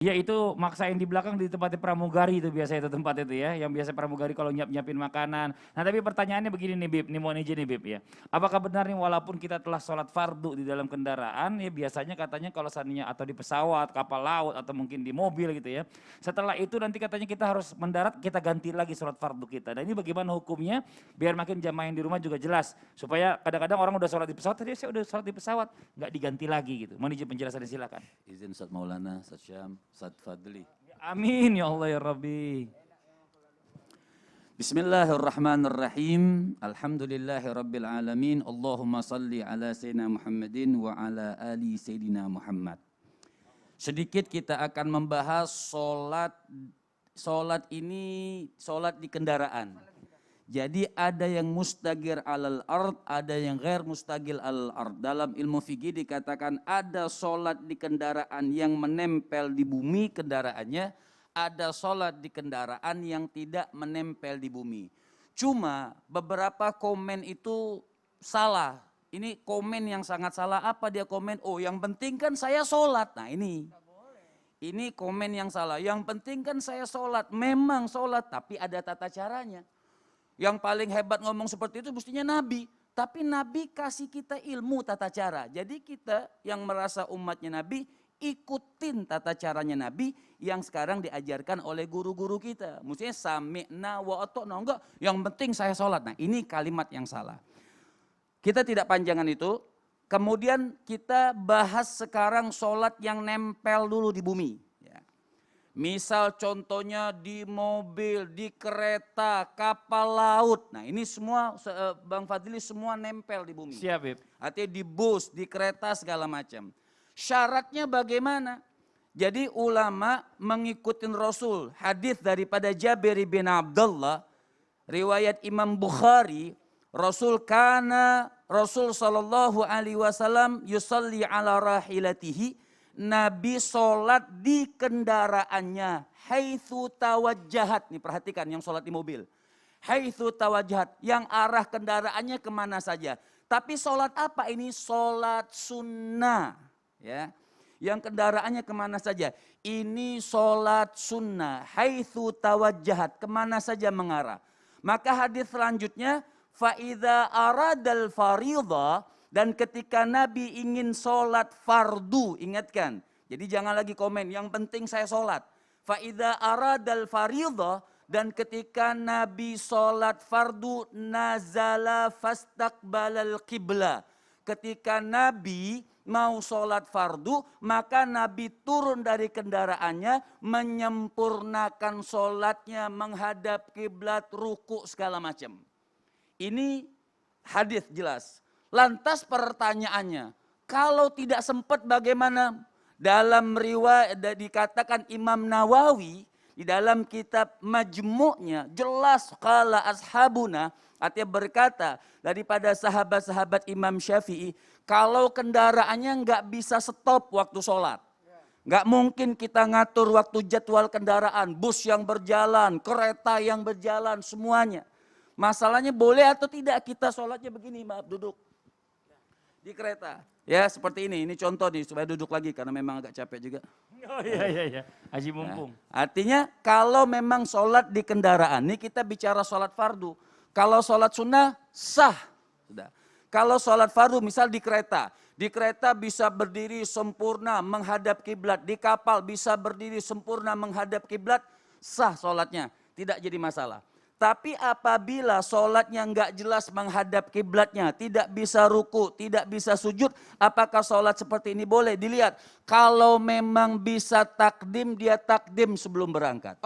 Ya itu maksain di belakang di tempatnya pramugari itu biasa itu tempat itu ya, yang biasa pramugari kalau nyiapin makanan. Nah tapi pertanyaannya begini nih Bib, nih mau izin nih Bib ya. Apakah benar nih walaupun kita telah sholat fardu di dalam kendaraan ya biasanya katanya kalau seandainya atau di pesawat, kapal laut atau mungkin di mobil gitu ya. Setelah itu nanti katanya kita harus mendarat kita ganti lagi sholat fardu kita. Dan ini bagaimana hukumnya biar makin jamaah yang di rumah juga jelas. Supaya kadang-kadang orang udah sholat di pesawat, tadi saya udah sholat di pesawat, nggak diganti lagi gitu. Mau izin penjelasannya silakan. Izin Ustaz Maulana, Ustaz Syam, Ustaz Fadli. Amin ya Allah ya Rabbi. Bismillahirrahmanirrahim. Alhamdulillahirabbil alamin. Allahumma salli ala sayyidina Muhammadin wa ala ali sayyidina Muhammad. Sedikit kita akan membahas solat di kendaraan. Jadi ada yang mustagir alal ard, ada yang ghair mustagil alal ard. Dalam ilmu fikih dikatakan ada solat di kendaraan yang menempel di bumi kendaraannya, ada solat di kendaraan yang tidak menempel di bumi. Cuma beberapa komen itu salah. Ini komen yang sangat salah. Apa dia komen? Oh yang penting kan saya solat. Nah ini komen yang salah. Yang penting kan saya solat. Memang solat tapi ada tata caranya. Yang paling hebat ngomong seperti itu mestinya Nabi. Tapi Nabi kasih kita ilmu tata cara. Jadi kita yang merasa umatnya Nabi, ikutin tata caranya Nabi yang sekarang diajarkan oleh guru-guru kita. Mestinya sami'na wa ata'na, enggak, yang penting saya sholat. Nah ini kalimat yang salah. Kita tidak panjangan itu. Kemudian kita bahas sekarang sholat yang nempel dulu di bumi. Misal contohnya di mobil, di kereta, kapal laut. Nah ini semua Bang Fadli semua nempel di bumi. Siap Bib. Artinya di bus, di kereta segala macam. Syaratnya bagaimana? Jadi ulama mengikuti Rasul. Hadis daripada Jabir bin Abdullah, riwayat Imam Bukhari, Rasul sallallahu alaihi wasallam yusalli ala rahilatihi. Nabi sholat di kendaraannya. Haitsu tawajjahat. Nih perhatikan yang sholat di mobil. Haitsu tawajjahat. Yang arah kendaraannya kemana saja. Tapi sholat apa ini? Sholat sunnah. Ya. Yang kendaraannya kemana saja. Ini sholat sunnah. Haitsu tawajjahat. Kemana saja mengarah. Maka hadis selanjutnya. Fa'idha aradal faridah. Dan ketika Nabi ingin sholat fardu, ingatkan. Jadi jangan lagi komen, yang penting saya sholat. Fa'idha aradal faridah, dan ketika Nabi sholat fardu, nazala fastaqbalal qibla. Ketika Nabi mau sholat fardu, maka Nabi turun dari kendaraannya, menyempurnakan sholatnya, menghadap kiblat, ruku, segala macam. Ini hadis jelas. Lantas pertanyaannya, kalau tidak sempat bagaimana? Dalam riwayat dikatakan Imam Nawawi di dalam kitab Majmu'nya jelas qala ashabuna, artinya berkata daripada sahabat-sahabat Imam Syafi'i, kalau kendaraannya nggak bisa stop waktu sholat. Nggak mungkin kita ngatur waktu jadwal kendaraan, bus yang berjalan, kereta yang berjalan, semuanya. Masalahnya boleh atau tidak kita sholatnya begini, maaf duduk. Di kereta, ya seperti ini contoh nih supaya duduk lagi karena memang agak capek juga. Oh iya, Haji mumpung. Nah, artinya kalau memang sholat di kendaraan, ini kita bicara sholat fardu. Kalau sholat sunnah sah, sudah. Kalau sholat fardu misal di kereta bisa berdiri sempurna menghadap kiblat, di kapal bisa berdiri sempurna menghadap kiblat, sah sholatnya, tidak jadi masalah. Tapi apabila sholatnya enggak jelas menghadap kiblatnya, tidak bisa ruku, tidak bisa sujud, apakah sholat seperti ini boleh? Dilihat, kalau memang bisa takdim, dia takdim sebelum berangkat.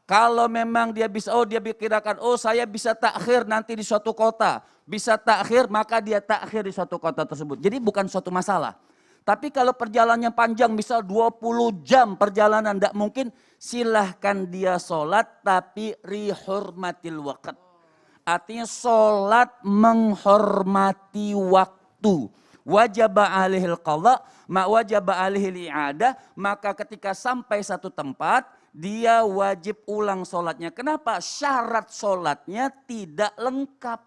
Kalau memang dia bisa, dia pikirkan, saya bisa takhir nanti di suatu kota. Bisa takhir, maka dia takhir di suatu kota tersebut. Jadi bukan suatu masalah. Tapi kalau perjalanannya panjang, misal 20 jam perjalanan, tidak mungkin, silahkan dia sholat tapi rihurmatil waqt. Artinya sholat menghormati waktu. Wajaba alihil qadha, wajaba alihil i'adah, maka ketika sampai satu tempat, dia wajib ulang sholatnya. Kenapa? Syarat sholatnya tidak lengkap.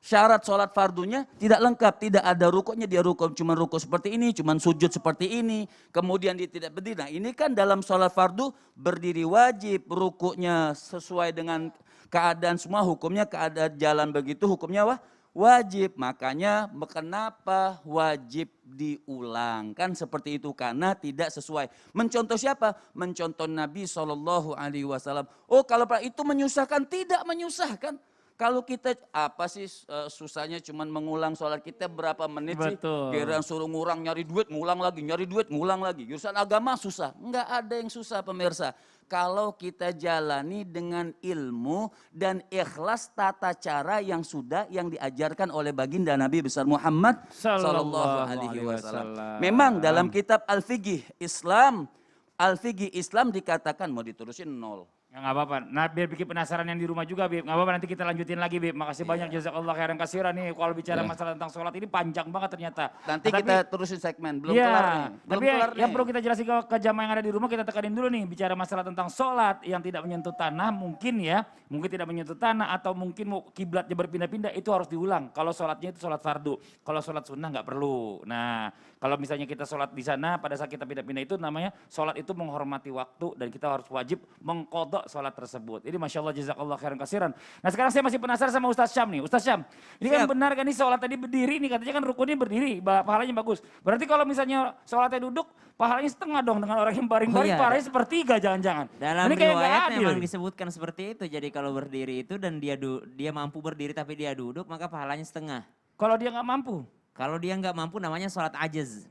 syarat sholat fardunya tidak lengkap, tidak ada rukuknya, dia rukuk cuma rukuk seperti ini, cuma sujud seperti ini, kemudian dia tidak berdiri. Nah ini kan dalam sholat fardu berdiri wajib, rukuknya sesuai dengan keadaan semua, hukumnya keadaan jalan begitu, hukumnya wajib. Makanya kenapa wajib diulang? Kan seperti itu, karena tidak sesuai. Mencontoh siapa? Mencontoh Nabi SAW. Oh kalau itu menyusahkan? Tidak menyusahkan. Kalau kita apa sih susahnya cuman mengulang sholat kita berapa menit sih? Betul. Kira suruh ngurang nyari duit, ngulang lagi, nyari duit, ngulang lagi. Urusan agama susah. Enggak ada yang susah pemirsa. Kalau kita jalani dengan ilmu dan ikhlas tata cara yang diajarkan oleh baginda Nabi besar Muhammad sallallahu alaihi wasallam. Memang dalam kitab Al-Fiqih Islam dikatakan mau diterusin 0. Ya nggak apa-apa. Nah biar bikin penasaran yang di rumah juga Bib. Nggak apa-apa nanti kita lanjutin lagi Bib. Makasih banyak jazakallah khairan kasiran nih. Kalau bicara masalah tentang sholat ini panjang banget ternyata. Nanti kita terusin segmen, belum ya, kelar nih. Belum tapi kelar yang nih. perlu kita jelasin ke jamaah yang ada di rumah, kita tekanin dulu nih. Bicara masalah tentang sholat yang tidak menyentuh tanah mungkin ya. Mungkin tidak menyentuh tanah atau mungkin mau kiblatnya berpindah-pindah itu harus diulang. Kalau sholatnya itu sholat fardu. Kalau sholat sunnah nggak perlu. Nah kalau misalnya kita sholat di sana pada saat kita pindah-pindah itu namanya sholat itu menghormati waktu dan kita harus wajib mengkodok sholat tersebut. Jadi Masya Allah jazakallah khairan kasiran. Nah sekarang saya masih penasaran sama Ustaz Syam nih. Ustaz Syam, ini kan benar kan nih sholat tadi berdiri nih, katanya kan rukunnya berdiri, pahalanya bagus. Berarti kalau misalnya sholatnya duduk, pahalanya setengah dong dengan orang yang baring-baring, pahalanya sepertiga jangan-jangan. Dalam Ini kayak nggak riwayat adil. memang disebutkan seperti itu. Jadi kalau berdiri itu dan dia mampu berdiri tapi dia duduk, maka pahalanya setengah. Kalau dia nggak mampu. Kalau dia nggak mampu namanya sholat ajaz.